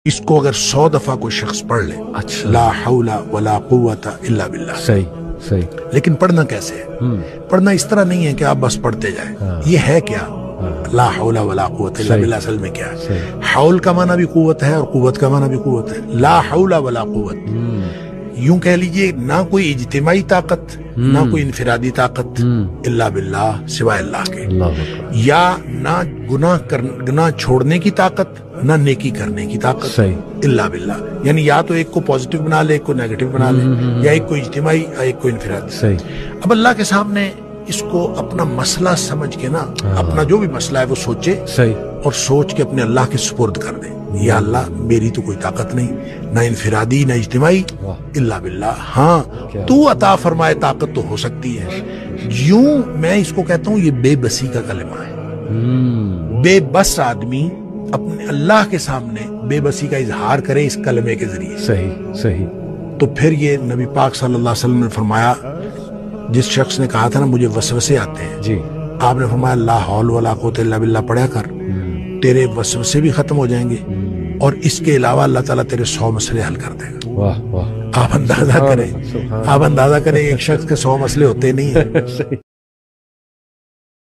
इसको अगर 100 दफा कोई शख्स पढ़ ले, अच्छा, ला हौला वला कुव्वता इल्ला बिल्लाह, सही सही। लेकिन पढ़ना कैसे है? पढ़ना इस तरह नहीं है कि आप बस पढ़ते जाएं। हाँ। ये है क्या? ला हौला वला कुव्वता इल्ला बिल्लाह असल में क्या है? हौल का माना भी कुव्वत है और कुव्वत का माना भी कुव्वत है। ला हौला वला कुव्वत, यूं कह लीजिए ना कोई इज्तिमाई ताकत, ना कोई इनफिरादी ताकत, इल्ला बिल्लाह, सिवाय अल्लाह के। या ना गुनाह छोड़ने की ताकत, ना नेकी करने की ताकत, सही, इल्ला बिल्लाह। यानी या तो एक को पॉजिटिव बना ले, एक को नेगेटिव बना ले, या एक को इज्तिमाई, एक को इनफिरादी। सही। अब अल्लाह के सामने इसको अपना मसला समझ के ना, अपना जो भी मसला है वो सोचे, सही, और सोच के अपने अल्लाह के सुपुर्द कर दे। या अल्लाह, मेरी तो कोई ताकत नहीं, ना इनफिरादी ना इज्तिमाई, इल्ला बिल्लाह। हाँ, तू अता फरमाए ताकत तो हो सकती है। यूं मैं इसको कहता हूं, ये बेबसी का कलमा है। बेबस आदमी अपने अल्लाह के सामने बेबसी का इजहार करे इस कलमे के जरिए। सही सही। तो फिर ये नबी पाक सल्लल्लाहु अलैहि वसल्लम ने फरमाया, जिस शख्स ने कहा था ना मुझे वसवसे आते हैं जी, आपने फरमाया ला हौल वला कुव्वता इल्ला बिल्लाह पढ़ा कर, तेरे वसवसे भी खत्म हो जाएंगे और इसके अलावा अल्लाह ताला तेरे 100 मसले हल कर देगा। वाह वाह। आप अंदाजा करें, एक शख्स के 100 मसले होते नहीं है।